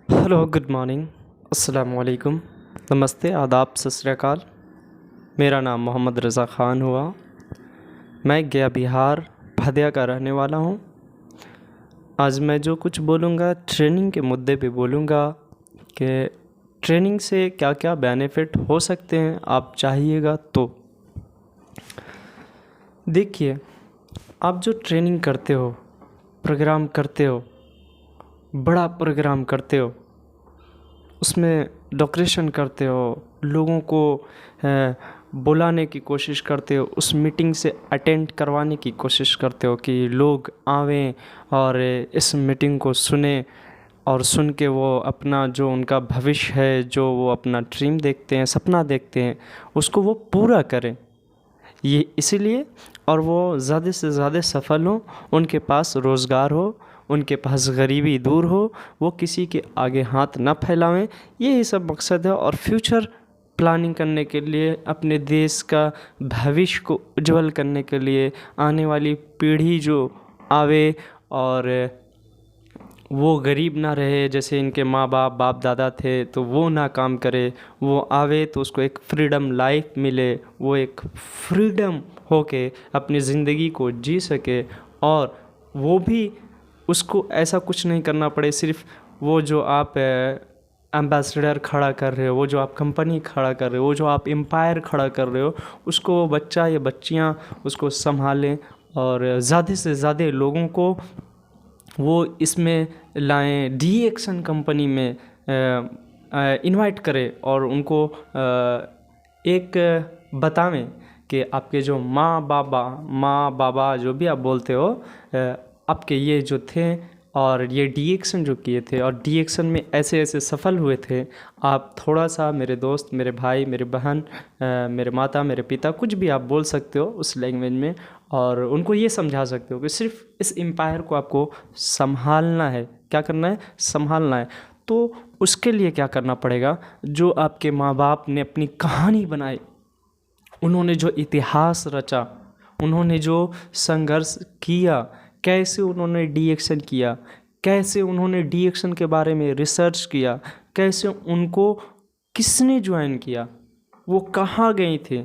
Hello, good morning, अस्सलाम वालेकुम, नमस्ते, आदाब, सत श्री अकाल। मेरा नाम मोहम्मद रज़ा ख़ान हुआ। मैं गया बिहार भदिया का रहने वाला हूँ। आज मैं जो कुछ बोलूँगा ट्रेनिंग के मुद्दे पे बोलूँगा कि ट्रेनिंग से क्या क्या बेनिफिट हो सकते हैं आप चाहिएगा तो। देखिए, आप जो ट्रेनिंग करते हो, प्रोग्राम करते हो, बड़ा प्रोग्राम करते हो, उसमें डेकोरेशन करते हो, लोगों को बुलाने की कोशिश करते हो, उस मीटिंग से अटेंड करवाने की कोशिश करते हो कि लोग आवें और इस मीटिंग को सुने और सुन के वो अपना जो उनका भविष्य है, जो वो अपना ड्रीम देखते हैं, सपना देखते हैं, उसको वो पूरा करें। ये इसीलिए और वो ज़्यादा से ज़्यादा सफल हों, उनके पास रोज़गार हो, उनके पास गरीबी दूर हो, वो किसी के आगे हाथ ना फैलावें। यही सब मकसद है। और फ्यूचर प्लानिंग करने के लिए, अपने देश का भविष्य को उज्जवल करने के लिए, आने वाली पीढ़ी जो आवे और वो गरीब ना रहे, जैसे इनके माँ बाप दादा थे तो वो ना काम करे, वो आवे तो उसको एक फ्रीडम लाइफ मिले, वो एक फ्रीडम होके अपनी ज़िंदगी को जी सके। और वो भी उसको ऐसा कुछ नहीं करना पड़े, सिर्फ वो जो आप एम्बेसडर खड़ा कर रहे हो, वो जो आप कंपनी खड़ा कर रहे हो, वो जो आप एम्पायर खड़ा कर रहे हो, उसको वो बच्चा या बच्चियाँ उसको संभालें और ज़्यादा से ज़्यादा लोगों को वो इसमें लाएं, डी एक्शन कंपनी में इनवाइट करें और उनको एक बतावें कि आपके जो माँ बाबा जो भी आप बोलते हो, आपके ये जो थे और ये डी एक्शन जो किए थे और डी एक्शन में ऐसे ऐसे सफल हुए थे। आप थोड़ा सा मेरे दोस्त, मेरे भाई, मेरे बहन, मेरे माता, मेरे पिता, कुछ भी आप बोल सकते हो उस लैंग्वेज में, और उनको ये समझा सकते हो कि सिर्फ इस एम्पायर को आपको संभालना है। क्या करना है? संभालना है। तो उसके लिए क्या करना पड़ेगा? जो आपके माँ बाप ने अपनी कहानी बनाई, उन्होंने जो इतिहास रचा, उन्होंने जो संघर्ष किया, कैसे उन्होंने डी एक्शन किया, कैसे उन्होंने डी एक्शन के बारे में रिसर्च किया, कैसे उनको किसने ज्वाइन किया, वो कहाँ गए थे,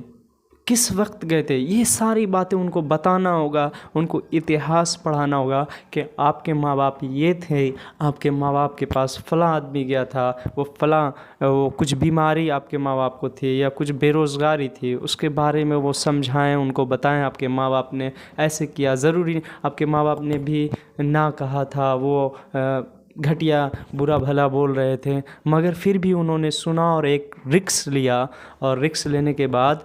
किस वक्त गए थे, ये सारी बातें उनको बताना होगा। उनको इतिहास पढ़ाना होगा कि आपके माँ बाप ये थे, आपके माँ बाप के पास फ़लाँ आदमी गया था, वो कुछ बीमारी आपके माँ बाप को थी या कुछ बेरोज़गारी थी, उसके बारे में वो समझाएं, उनको बताएं आपके माँ बाप ने ऐसे किया। ज़रूरी आपके माँ बाप ने भी ना कहा था, वो घटिया बुरा भला बोल रहे थे, मगर फिर भी उन्होंने सुना और एक रिस्क लिया। और रिस्क लेने के बाद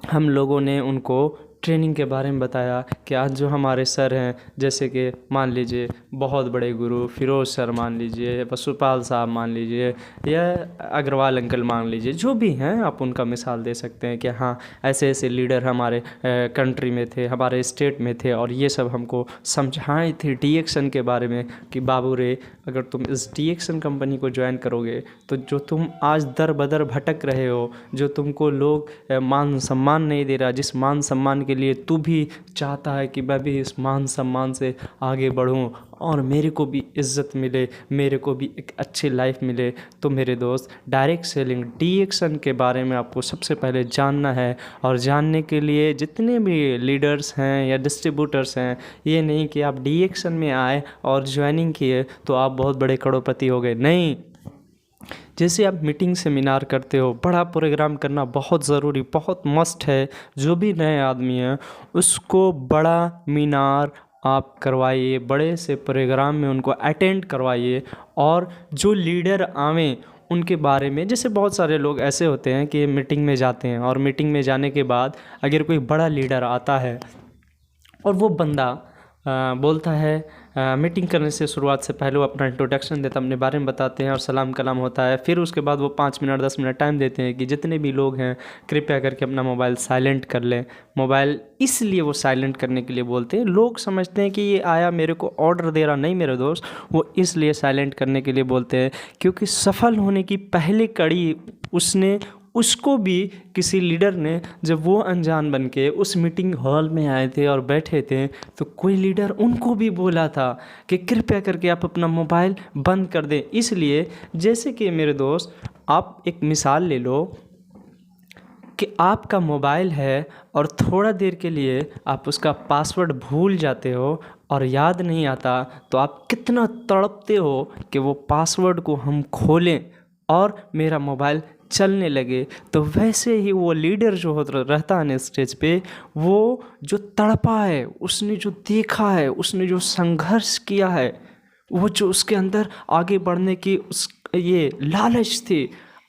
हम लोगों ने उनको ट्रेनिंग के बारे में बताया कि आज जो हमारे सर हैं, जैसे कि मान लीजिए बहुत बड़े गुरु फिरोज़ सर मान लीजिए, वसुपाल साहब मान लीजिए, या अग्रवाल अंकल मान लीजिए, जो भी हैं आप उनका मिसाल दे सकते हैं कि हाँ ऐसे ऐसे लीडर हमारे कंट्री में थे, हमारे स्टेट में थे, और ये सब हमको समझाए थे डी एक्शन के बारे में कि बाबू रे, अगर तुम इस डी एक्शन कंपनी को ज्वाइन करोगे तो जो तुम आज दर बदर भटक रहे हो, जो तुमको लोग मान सम्मान नहीं दे रहा, जिस मान सम्मान के लिए तू भी चाहता है कि मैं भी इस मान सम्मान से आगे बढ़ूं और मेरे को भी इज़्ज़त मिले, मेरे को भी एक अच्छी लाइफ मिले, तो मेरे दोस्त डायरेक्ट सेलिंग डी एक्शन के बारे में आपको सबसे पहले जानना है। और जानने के लिए जितने भी लीडर्स हैं या डिस्ट्रीब्यूटर्स हैं, ये नहीं कि आप डी एक्शन में आए और ज्वाइनिंग किए तो आप बहुत बड़े करोड़पति हो गए। नहीं, जैसे आप मीटिंग सेमिनार करते हो, बड़ा प्रोग्राम करना बहुत ज़रूरी, बहुत मस्ट है। जो भी नए आदमी हैं उसको बड़ा मीनार आप करवाइए, बड़े से प्रोग्राम में उनको अटेंड करवाइए। और जो लीडर आवें उनके बारे में, जैसे बहुत सारे लोग ऐसे होते हैं कि मीटिंग में जाते हैं और मीटिंग में जाने के बाद अगर कोई बड़ा लीडर आता है और वो बंदा बोलता है, मीटिंग करने से शुरुआत से पहले वो अपना इंट्रोडक्शन देता है, अपने बारे में बताते हैं और सलाम कलाम होता है। फिर उसके बाद वो 5 मिनट 10 मिनट टाइम देते हैं कि जितने भी लोग हैं कृपया करके अपना मोबाइल साइलेंट कर लें। मोबाइल इसलिए वो साइलेंट करने के लिए बोलते हैं, लोग समझते हैं कि ये आया मेरे को ऑर्डर दे रहा, नहीं मेरे दोस्त, वो इसलिए साइलेंट करने के लिए बोलते हैं क्योंकि सफल होने की पहली कड़ी उसने उसको भी किसी लीडर ने, जब वो अनजान बन के उस मीटिंग हॉल में आए थे और बैठे थे, तो कोई लीडर उनको भी बोला था कि कृपया करके आप अपना मोबाइल बंद कर दें। इसलिए जैसे कि मेरे दोस्त, आप एक मिसाल ले लो कि आपका मोबाइल है और थोड़ा देर के लिए आप उसका पासवर्ड भूल जाते हो और याद नहीं आता, तो आप कितना तड़पते हो कि वो पासवर्ड को हम खोलें और मेरा मोबाइल चलने लगे। तो वैसे ही वो लीडर जो होता रहता है ना स्टेज पे, वो जो तड़पा है, उसने जो देखा है, उसने जो संघर्ष किया है, वो जो उसके अंदर आगे बढ़ने की उस ये लालच थी,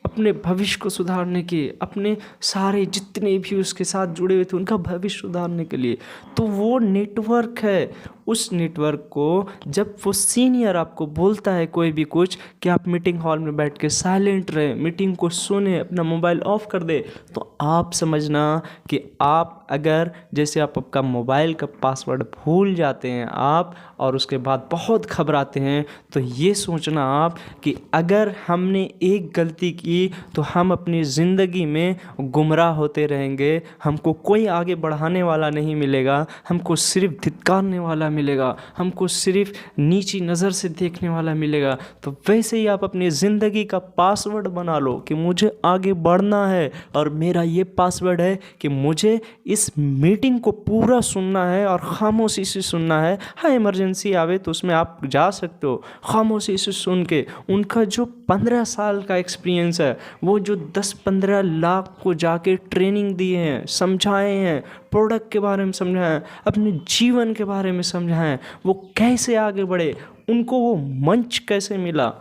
अपने भविष्य को सुधारने की, अपने सारे जितने भी उसके साथ जुड़े हुए थे उनका भविष्य सुधारने के लिए, तो वो नेटवर्क है। उस नेटवर्क को जब वो सीनियर आपको बोलता है कोई भी कुछ कि आप मीटिंग हॉल में बैठ के साइलेंट रहे, मीटिंग को सुने, अपना मोबाइल ऑफ कर दे, तो आप समझना कि आप अगर जैसे आप आपका मोबाइल का पासवर्ड भूल जाते हैं आप और उसके बाद बहुत घबराते हैं, तो ये सोचना आप कि अगर हमने एक गलती की तो हम अपनी ज़िंदगी में गुमराह होते रहेंगे, हमको कोई आगे बढ़ाने वाला नहीं मिलेगा, हमको सिर्फ धिक्कारने वाला मिलेगा, हमको सिर्फ नीची नज़र से देखने वाला मिलेगा। तो वैसे ही आप अपनी ज़िंदगी का पासवर्ड बना लो कि मुझे आगे बढ़ना है और मेरा ये पासवर्ड है कि मुझे इस मीटिंग को पूरा सुनना है और खामोशी से सुनना है। हाँ, इमरजेंसी आवे तो उसमें आप जा सकते हो, खामोशी से सुन के उनका जो 15 साल का एक्सपीरियंस है, वो जो 10-15 लाख को जाके ट्रेनिंग दिए हैं, समझाए हैं, प्रोडक्ट के बारे में समझाएं, अपने जीवन के बारे में समझाएं, वो कैसे आगे बढ़े, उनको वो मंच कैसे मिला,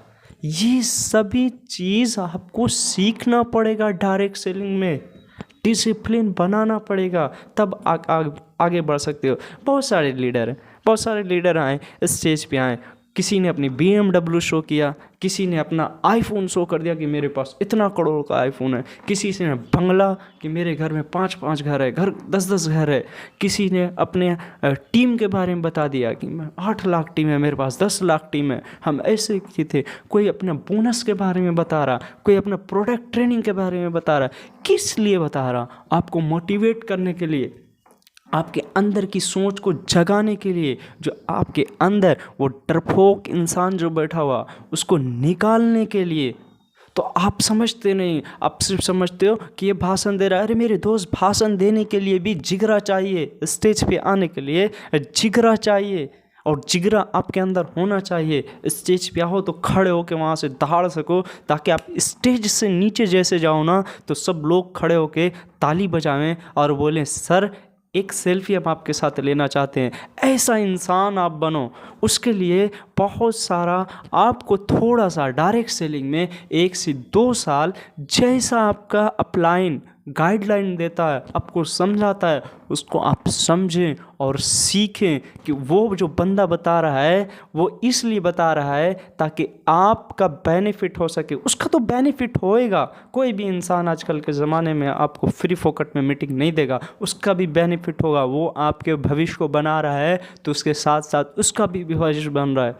ये सभी चीज़ आपको सीखना पड़ेगा। डायरेक्ट सेलिंग में डिसिप्लिन बनाना पड़ेगा, तब आगे बढ़ सकते हो। बहुत सारे लीडर आए, स्टेज पे आए, किसी ने अपनी BMW शो किया, किसी ने अपना आईफोन शो कर दिया कि मेरे पास इतना करोड़ का आईफोन है, किसी ने बंगला कि मेरे घर में 5-5 घर है, घर 10-10 घर है, किसी ने अपने टीम के बारे में बता दिया कि मैं 8 लाख टीम है, मेरे पास 10 लाख टीम है, हम ऐसे की थे। कोई अपना बोनस के बारे में बता रहा, कोई अपना प्रोडक्ट ट्रेनिंग के बारे में बता रहा। किस लिए बता रहा? आपको मोटिवेट करने के लिए, आपके अंदर की सोच को जगाने के लिए, जो आपके अंदर वो डरपोक इंसान जो बैठा हुआ उसको निकालने के लिए। तो आप समझते नहीं, आप सिर्फ समझते हो कि ये भाषण दे रहा है। अरे मेरे दोस्त, भाषण देने के लिए भी जिगरा चाहिए, स्टेज पे आने के लिए जिगरा चाहिए, और जिगरा आपके अंदर होना चाहिए। स्टेज पे आओ तो खड़े हो के वहाँ से दहाड़ सको, ताकि आप स्टेज से नीचे जैसे जाओ ना, तो सब लोग खड़े होके ताली बजाएं और बोलें, सर एक सेल्फी हम आपके साथ लेना चाहते हैं। ऐसा इंसान आप बनो। उसके लिए बहुत सारा आपको थोड़ा सा डायरेक्ट सेलिंग में 1 से 2 साल जैसा आपका अपलाइन गाइडलाइन देता है, आपको समझाता है, उसको आप समझें और सीखें कि वो जो बंदा बता रहा है वो इसलिए बता रहा है ताकि आपका बेनिफिट हो सके। उसका तो बेनिफिट होएगा, कोई भी इंसान आजकल के ज़माने में आपको फ्री फोकट में मीटिंग नहीं देगा, उसका भी बेनिफिट होगा। वो आपके भविष्य को बना रहा है तो उसके साथ साथ उसका भी भविष्य बन रहा है।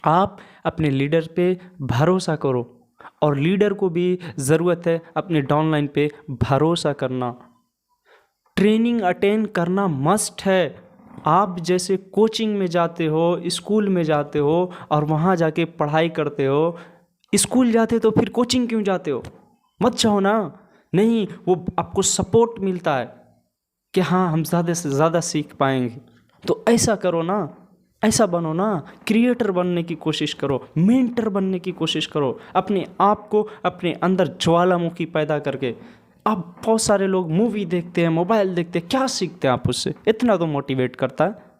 आप अपने लीडर पे भरोसा करो, और लीडर को भी ज़रूरत है अपने डाउनलाइन पे भरोसा करना। ट्रेनिंग अटेंड करना मस्ट है। आप जैसे कोचिंग में जाते हो, स्कूल में जाते हो और वहाँ जाके पढ़ाई करते हो, स्कूल जाते हो तो फिर कोचिंग क्यों जाते हो? मत जाओ ना। नहीं, वो आपको सपोर्ट मिलता है कि हाँ हम ज़्यादा से ज़्यादा सीख पाएंगे। तो ऐसा करो ना, ऐसा बनो ना, क्रिएटर बनने की कोशिश करो, मेंटर बनने की कोशिश करो, अपने आप को अपने अंदर ज्वालामुखी पैदा करके। अब बहुत सारे लोग मूवी देखते हैं, मोबाइल देखते हैं, क्या सीखते हैं आप उससे? इतना तो मोटिवेट करता है।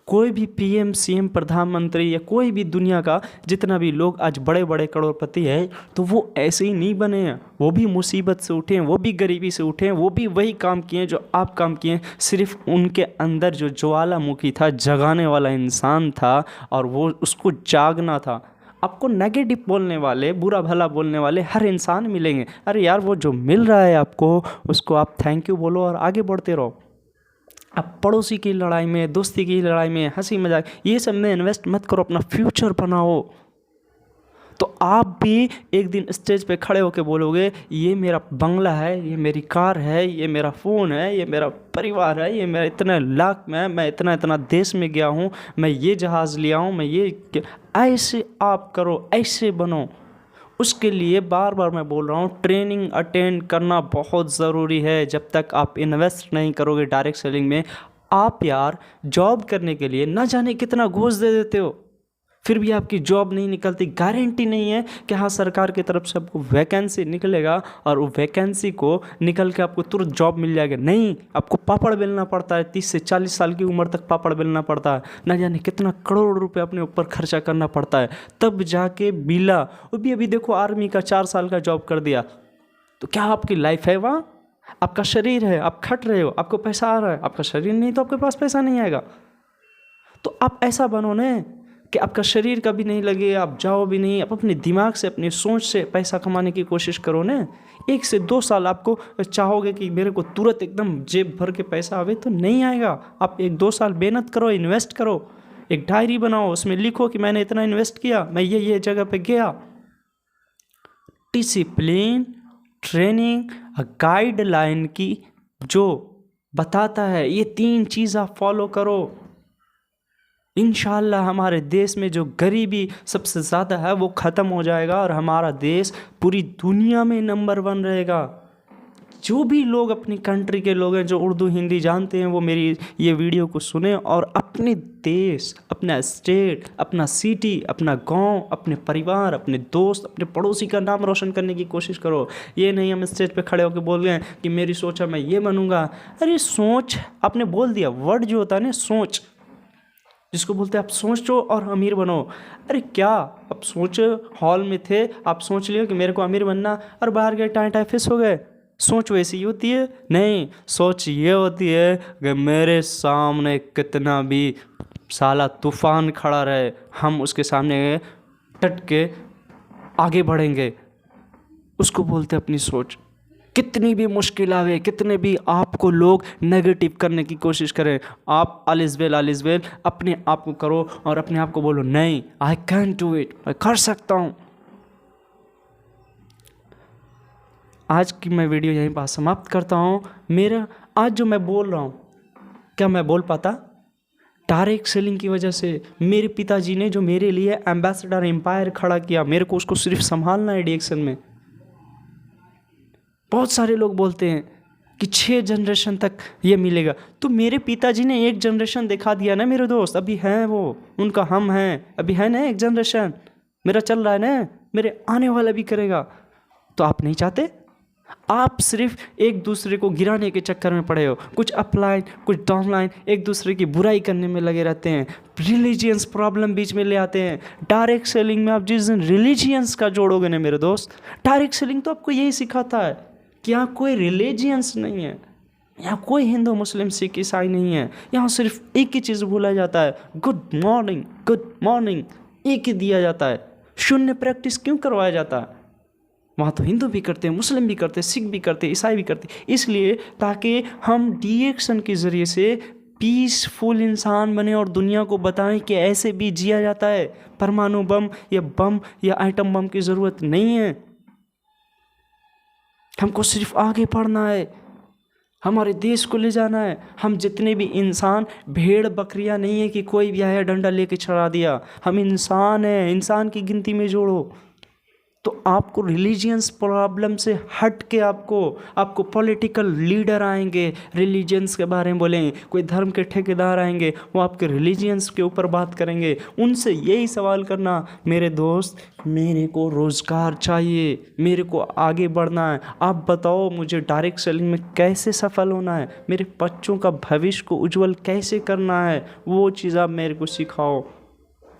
कोई भी PM CM प्रधानमंत्री या कोई भी दुनिया का जितना भी लोग आज बड़े बड़े करोड़पति हैं, तो वो ऐसे ही नहीं बने हैं। वो भी मुसीबत से उठे हैं, वो भी गरीबी से उठे हैं, वो भी वही काम किए जो आप काम किए। सिर्फ उनके अंदर जो ज्वालामुखी था, जगाने वाला इंसान था, और वो उसको जागना था। आपको नेगेटिव बोलने वाले, बुरा भला बोलने वाले हर इंसान मिलेंगे। अरे यार, वो जो मिल रहा है आपको, उसको आप थैंक यू बोलो और आगे बढ़ते रहो। आप पड़ोसी की लड़ाई में, दोस्ती की लड़ाई में, हंसी मजाक ये सब में इन्वेस्ट मत करो, अपना फ्यूचर बनाओ। तो तो आप भी एक दिन स्टेज पे खड़े होकर बोलोगे ये मेरा बंगला है, ये मेरी कार है, ये मेरा फ़ोन है, ये मेरा परिवार है, ये मेरा इतने लाख में, मैं इतना इतना देश में गया हूँ, मैं ये जहाज़ लिया हूँ, मैं ये। ऐसे आप करो, ऐसे बनो। उसके लिए बार बार मैं बोल रहा हूँ ट्रेनिंग अटेंड करना बहुत ज़रूरी है। जब तक आप इन्वेस्ट नहीं करोगे डायरेक्ट सेलिंग में, आप यार जॉब करने के लिए ना जाने कितना घूस दे देते हो, फिर भी आपकी जॉब नहीं निकलती। गारंटी नहीं है कि हाँ सरकार की तरफ से आपको वैकेंसी निकलेगा और वो वैकेंसी को निकल के आपको तुरंत जॉब मिल जाएगा। नहीं, आपको पापड़ बेलना पड़ता है। 30 से 40 साल की उम्र तक पापड़ बेलना पड़ता है, ना जाने कितना करोड़ रुपए अपने ऊपर खर्चा करना पड़ता है, तब जाके मिला। वो भी अभी देखो आर्मी का 4 साल का जॉब कर दिया, तो क्या आपकी लाइफ है वहाँ? आपका शरीर है, आप खट रहे हो, आपको पैसा आ रहा है। आपका शरीर नहीं तो आपके पास पैसा नहीं आएगा। तो आप ऐसा बनो ना कि आपका शरीर कभी नहीं लगे, आप जाओ भी नहीं। आप अपने दिमाग से, अपनी सोच से पैसा कमाने की कोशिश करो ना। 1 से 2 साल आपको चाहोगे कि मेरे को तुरंत एकदम जेब भर के पैसा आवे, तो नहीं आएगा। आप 1-2 साल मेहनत करो, इन्वेस्ट करो, एक डायरी बनाओ, उसमें लिखो कि मैंने इतना इन्वेस्ट किया, मैं ये जगह पे गया। डिसिप्लिन, ट्रेनिंग, गाइडलाइन की जो बताता है, ये 3 चीज़ आप फॉलो करो। इंशाल्लाह हमारे देश में जो गरीबी सबसे ज़्यादा है वो ख़त्म हो जाएगा और हमारा देश पूरी दुनिया में नंबर 1 रहेगा। जो भी लोग अपनी कंट्री के लोग हैं जो उर्दू हिंदी जानते हैं, वो मेरी ये वीडियो को सुने और अपने देश, अपना स्टेट, अपना सिटी, अपना गांव, अपने परिवार, अपने दोस्त, अपने पड़ोसी का नाम रोशन करने की कोशिश करो। ये नहीं हम स्टेज पे खड़े होकर बोल रहे हैं कि मेरी सोच है मैं ये बनूंगा। अरे सोच, आपने बोल दिया, वर्ड जो होता है ना सोच, जिसको बोलते हैं आप सोचो और अमीर बनो। अरे क्या आप सोच हॉल में थे, आप सोच लियो कि मेरे को अमीर बनना, और बाहर गए टाइम टाइफिस हो गए। सोच वैसी ही होती है? नहीं, सोच ये होती है कि मेरे सामने कितना भी साला तूफान खड़ा रहे, हम उसके सामने डट के आगे बढ़ेंगे। उसको बोलते हैं अपनी सोच। कितनी भी मुश्किल आवे, कितने भी आपको लोग नेगेटिव करने की कोशिश करें, आप अलिज़ वेल अपने आप को करो और अपने आप को बोलो नहीं, आई कैन डू इट, मैं कर सकता हूँ। आज की मैं वीडियो यहीं पर समाप्त करता हूँ। मेरा आज जो मैं बोल रहा हूँ, क्या मैं बोल पाता? डायरेक्ट सेलिंग की वजह से मेरे पिताजी ने जो मेरे लिए एम्बेसडर एम्पायर खड़ा किया, मेरे को उसको सिर्फ संभालना है डिएक्शन में। बहुत सारे लोग बोलते हैं कि 6 जनरेशन तक ये मिलेगा, तो मेरे पिताजी ने 1 जनरेशन दिखा दिया ना मेरे दोस्त। अभी हैं वो, उनका हम हैं, अभी है ना 1 जनरेशन, मेरा चल रहा है ना, मेरे आने वाला भी करेगा। तो आप नहीं चाहते? आप सिर्फ एक दूसरे को गिराने के चक्कर में पड़े हो, कुछ अपलाइन कुछ डाउनलाइन, एक दूसरे की बुराई करने में लगे रहते हैं, रिलीजियंस प्रॉब्लम बीच में ले आते हैं। डायरेक्ट सेलिंग में आप जिस दिन रिलीजियंस का जोड़ोगे ना मेरे दोस्त, डायरेक्ट सेलिंग तो आपको यही सिखाता है कि यहाँ कोई रिलीजियंस नहीं है, यहाँ कोई हिंदू मुस्लिम सिख ईसाई नहीं है। यहाँ सिर्फ एक ही चीज़ बोला जाता है, गुड मॉर्निंग, गुड मॉर्निंग, एक ही दिया जाता है। शून्य प्रैक्टिस क्यों करवाया जाता है? वहाँ तो हिंदू भी करते हैं, मुस्लिम भी करते हैं, सिख भी करते हैं, ईसाई भी करते हैं, इसलिए ताकि हम डीएक्शन के ज़रिए से पीसफुल इंसान बने और दुनिया को बताएं कि ऐसे भी जिया जाता है। परमाणु बम या आइटम बम की ज़रूरत नहीं है। हमको सिर्फ आगे बढ़ना है, हमारे देश को ले जाना है। हम जितने भी इंसान भेड़ बकरियां नहीं है कि कोई भी आया डंडा लेके चढ़ा दिया। हम इंसान हैं, इंसान की गिनती में जोड़ो। तो आपको रिलीजियंस प्रॉब्लम से हट के आपको पॉलिटिकल लीडर आएंगे, रिलीजियंस के बारे में बोलेंगे, कोई धर्म के ठेकेदार आएंगे, वो आपके रिलीजियंस के ऊपर बात करेंगे। उनसे यही सवाल करना, मेरे दोस्त मेरे को रोज़गार चाहिए, मेरे को आगे बढ़ना है, आप बताओ मुझे डायरेक्ट सेलिंग में कैसे सफल होना है, मेरे बच्चों का भविष्य को उज्जवल कैसे करना है, वो चीज़ आप मेरे को सिखाओ।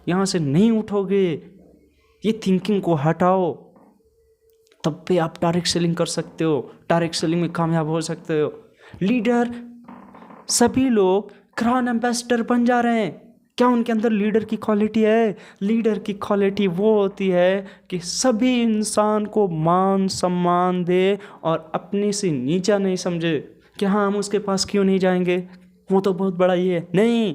यहाँ से नहीं उठोगे, ये थिंकिंग को हटाओ, तब पे आप डायरेक्ट सेलिंग कर सकते हो, डायरेक्ट सेलिंग में कामयाब हो सकते हो। लीडर, सभी लोग ग्रांड एम्बेसडर बन जा रहे हैं। क्या उनके अंदर लीडर की क्वालिटी है? लीडर की क्वालिटी वो होती है कि सभी इंसान को मान सम्मान दे और अपने से नीचा नहीं समझे कि हाँ हम उसके पास क्यों नहीं जाएंगे, वो तो बहुत बड़ा ये है। नहीं,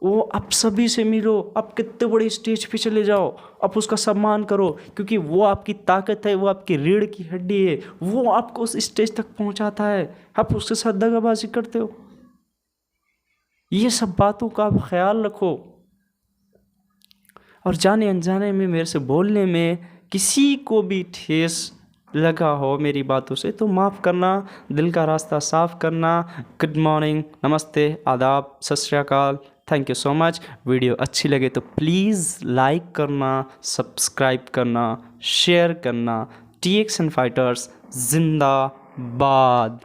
वो आप सभी से मिलो, आप कितने बड़े स्टेज पे चले जाओ, आप उसका सम्मान करो, क्योंकि वो आपकी ताकत है, वो आपकी रीढ़ की हड्डी है, वो आपको उस स्टेज तक पहुंचाता है। आप उसके साथ दगाबाजी करते हो। ये सब बातों का आप ख्याल रखो। और जाने अनजाने में मेरे से बोलने में किसी को भी ठेस लगा हो मेरी बातों से तो माफ़ करना, दिल का रास्ता साफ़ करना। गुड मॉर्निंग, नमस्ते, आदाब, सत श्री अकाल, thank you so much. Video अच्छी लगे तो प्लीज़ लाइक करना, सब्सक्राइब करना, शेयर करना। TXN फाइटर्स जिंदाबाद।